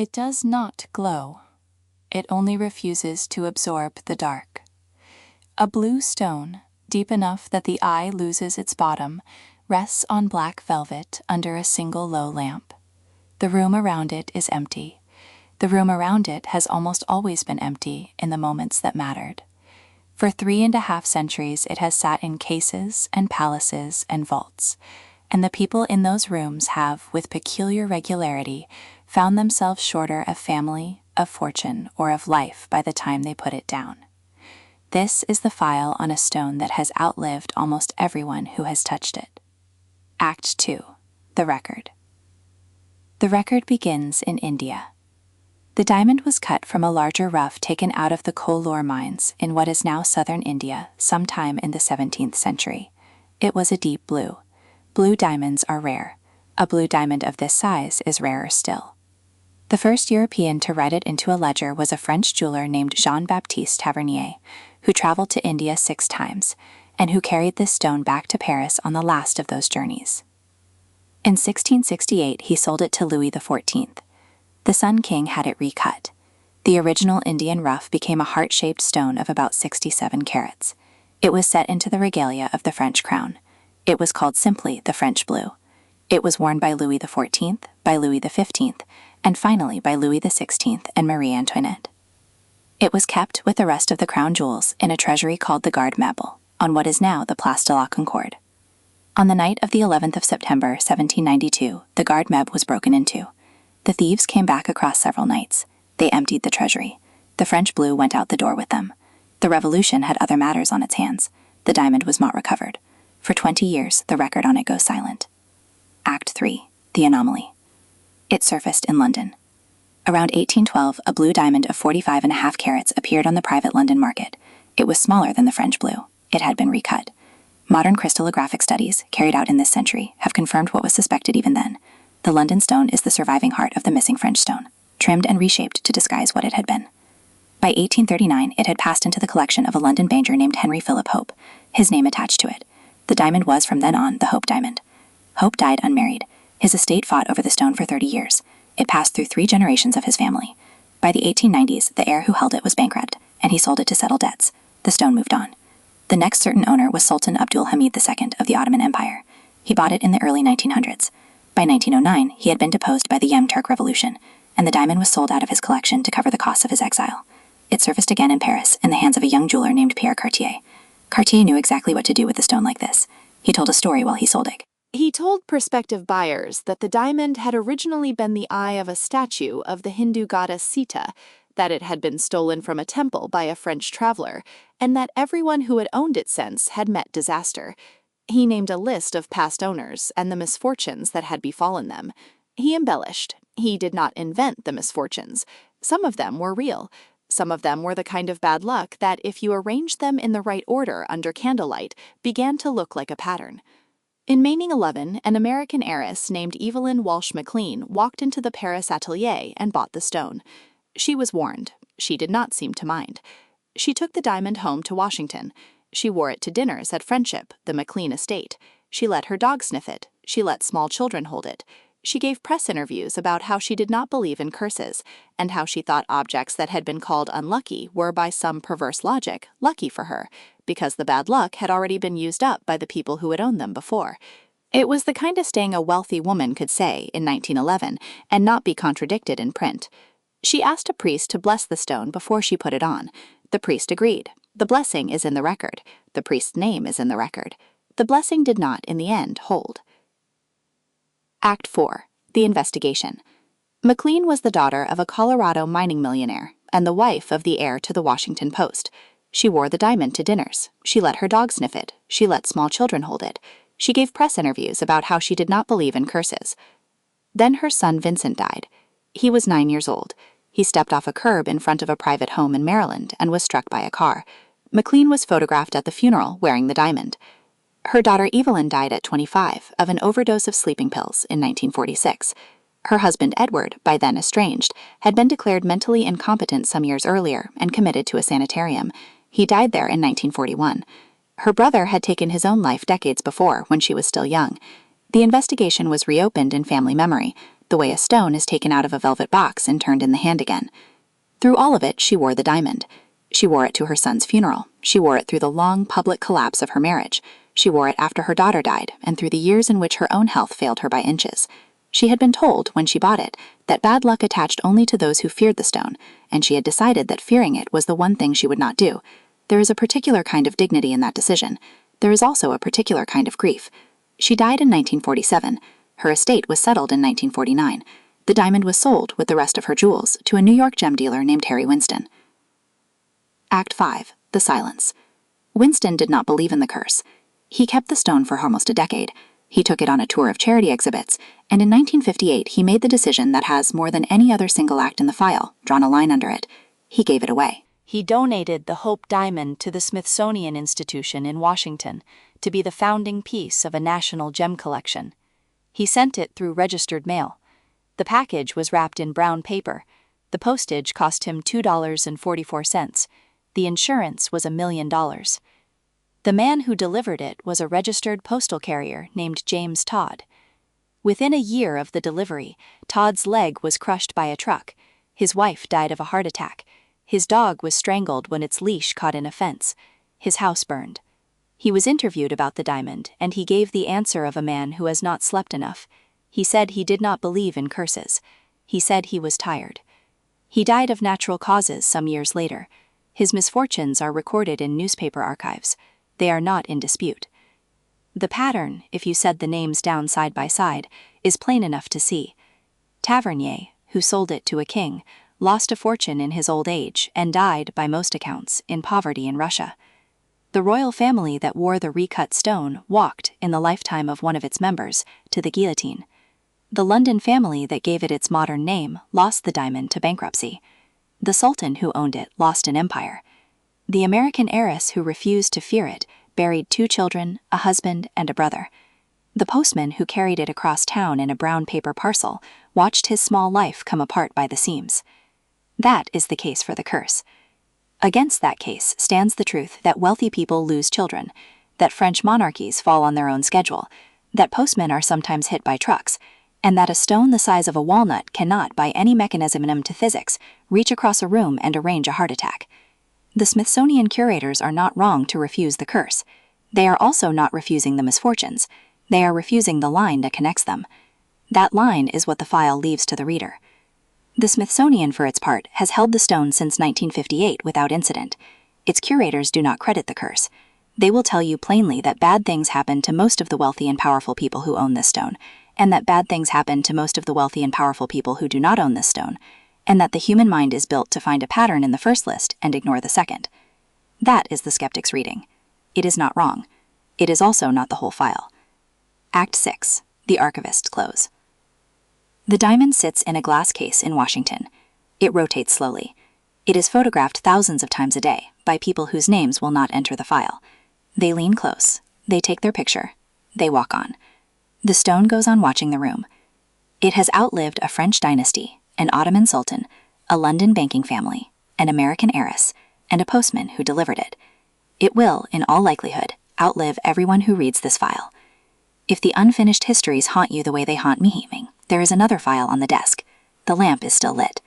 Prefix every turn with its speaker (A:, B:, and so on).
A: It does not glow. It only refuses to absorb the dark. A blue stone, deep enough that the eye loses its bottom, rests on black velvet under a single low lamp. The room around it is empty. The room around it has almost always been empty in the moments that mattered. For 3.5 centuries it has sat in cases and palaces and vaults, and the people in those rooms have, with peculiar regularity, found themselves shorter of family, of fortune, or of life by the time they put it down. This is the file on a stone that has outlived almost everyone who has touched it. Act 2. The Record. The record begins in India. The diamond was cut from a larger rough taken out of the Kolar mines in what is now southern India sometime in the 17th century. It was a deep blue. Blue diamonds are rare. A blue diamond of this size is rarer still. The first European to write it into a ledger was a French jeweler named Jean-Baptiste Tavernier, who traveled to India 6 times, and who carried this stone back to Paris on the last of those journeys. In 1668, he sold it to Louis XIV. The Sun King had it recut. The original Indian rough became a heart-shaped stone of about 67 carats. It was set into the regalia of the French crown. It was called simply the French blue. It was worn by Louis XIV, by Louis XV, and finally by Louis XVI and Marie Antoinette. It was kept with the rest of the crown jewels in a treasury called the Garde Meuble, on what is now the Place de la Concorde. On the night of the 11th of September, 1792, the Garde Meuble was broken into. The thieves came back across several nights. They emptied the treasury. The French blue went out the door with them. The Revolution had other matters on its hands. The diamond was not recovered. For 20 years, the record on it goes silent. Act 3. The Anomaly. It surfaced in London. Around 1812, a blue diamond of 45.5 carats appeared on the private London market. It was smaller than the French blue. It had been recut. Modern crystallographic studies, carried out in this century, have confirmed what was suspected even then. The London stone is the surviving heart of the missing French stone, trimmed and reshaped to disguise what it had been. By 1839, it had passed into the collection of a London banker named Henry Philip Hope, his name attached to it. The diamond was from then on the Hope diamond. Hope died unmarried. His estate fought over the stone for 30 years. It passed through 3 generations of his family. By the 1890s, the heir who held it was bankrupt, and he sold it to settle debts. The stone moved on. The next certain owner was Sultan Abdul Hamid II of the Ottoman Empire. He bought it in the early 1900s. By 1909, he had been deposed by the Young Turk Revolution, and the diamond was sold out of his collection to cover the costs of his exile. It surfaced again in Paris in the hands of a young jeweler named Pierre Cartier. Cartier knew exactly what to do with a stone like this. He told a story while he sold it.
B: He told prospective buyers that the diamond had originally been the eye of a statue of the Hindu goddess Sita, that it had been stolen from a temple by a French traveler, and that everyone who had owned it since had met disaster. He named a list of past owners and the misfortunes that had befallen them. He embellished. He did not invent the misfortunes. Some of them were real. Some of them were the kind of bad luck that, if you arranged them in the right order under candlelight, began to look like a pattern. In May 11, an American heiress named Evelyn Walsh McLean walked into the Paris atelier and bought the stone. She was warned. She did not seem to mind. She took the diamond home to Washington. She wore it to dinners at Friendship, the McLean estate. She let her dog sniff it. She let small children hold it. She gave press interviews about how she did not believe in curses, and how she thought objects that had been called unlucky were, by some perverse logic, lucky for her, because the bad luck had already been used up by the people who had owned them before. It was the kind of thing a wealthy woman could say in 1911 and not be contradicted in print. She asked a priest to bless the stone before she put it on. The priest agreed. The blessing is in the record. The priest's name is in the record. The blessing did not, in the end, hold. Act 4. The Investigation. McLean was the daughter of a Colorado mining millionaire and the wife of the heir to the Washington Post. She wore the diamond to dinners. She let her dog sniff it. She let small children hold it. She gave press interviews about how she did not believe in curses. Then her son Vincent died. He was 9 years old. He stepped off a curb in front of a private home in Maryland and was struck by a car. McLean was photographed at the funeral wearing the diamond. Her daughter Evelyn died at 25 of an overdose of sleeping pills in 1946. Her husband Edward, by then estranged, had been declared mentally incompetent some years earlier and committed to a sanitarium. He died there in 1941. Her brother had taken his own life decades before, when she was still young. The investigation was reopened in family memory, the way a stone is taken out of a velvet box and turned in the hand again. Through all of it, she wore the diamond. She wore it to her son's funeral. She wore it through the long public collapse of her marriage. She wore it after her daughter died and through the years in which her own health failed her by inches. She had been told, when she bought it, that bad luck attached only to those who feared the stone, and she had decided that fearing it was the one thing she would not do. There is a particular kind of dignity in that decision. There is also a particular kind of grief. She died in 1947. Her estate was settled in 1949. The diamond was sold, with the rest of her jewels, to a New York gem dealer named Harry Winston. Act 5. The Silence. Winston did not believe in the curse. He kept the stone for almost a decade. He took it on a tour of charity exhibits, and in 1958 he made the decision that has, more than any other single act in the file, drawn a line under it. He gave it away.
A: He donated the Hope Diamond to the Smithsonian Institution in Washington to be the founding piece of a national gem collection. He sent it through registered mail. The package was wrapped in brown paper. The postage cost him $2.44. The insurance was $1 million. The man who delivered it was a registered postal carrier named James Todd. Within a year of the delivery, Todd's leg was crushed by a truck. His wife died of a heart attack. His dog was strangled when its leash caught in a fence. His house burned. He was interviewed about the diamond, and he gave the answer of a man who has not slept enough. He said he did not believe in curses. He said he was tired. He died of natural causes some years later. His misfortunes are recorded in newspaper archives. They are not in dispute. The pattern, if you set the names down side by side, is plain enough to see. Tavernier, who sold it to a king, lost a fortune in his old age and died, by most accounts, in poverty in Russia. The royal family that wore the recut stone walked, in the lifetime of one of its members, to the guillotine. The London family that gave it its modern name lost the diamond to bankruptcy. The sultan who owned it lost an empire. The American heiress who refused to fear it buried 2 children, a husband, and a brother. The postman who carried it across town in a brown paper parcel watched his small life come apart by the seams. That is the case for the curse. Against that case stands the truth that wealthy people lose children, that French monarchies fall on their own schedule, that postmen are sometimes hit by trucks, and that a stone the size of a walnut cannot, by any mechanism known to physics, reach across a room and arrange a heart attack. The Smithsonian curators are not wrong to refuse the curse. They are also not refusing the misfortunes. They are refusing the line that connects them. That line is what the file leaves to the reader. The Smithsonian, for its part, has held the stone since 1958 without incident. Its curators do not credit the curse. They will tell you plainly that bad things happen to most of the wealthy and powerful people who own this stone, and that bad things happen to most of the wealthy and powerful people who do not own this stone, and that the human mind is built to find a pattern in the first list and ignore the second. That is the skeptic's reading. It is not wrong. It is also not the whole file. Act 6. The Archivist's Close. The diamond sits in a glass case in Washington. It rotates slowly. It is photographed thousands of times a day by people whose names will not enter the file. They lean close. They take their picture. They walk on. The stone goes on watching the room. It has outlived a French dynasty, an Ottoman sultan, a London banking family, an American heiress, and a postman who delivered it. It will, in all likelihood, outlive everyone who reads this file. If the unfinished histories haunt you the way they haunt me, there is another file on the desk. The lamp is still lit.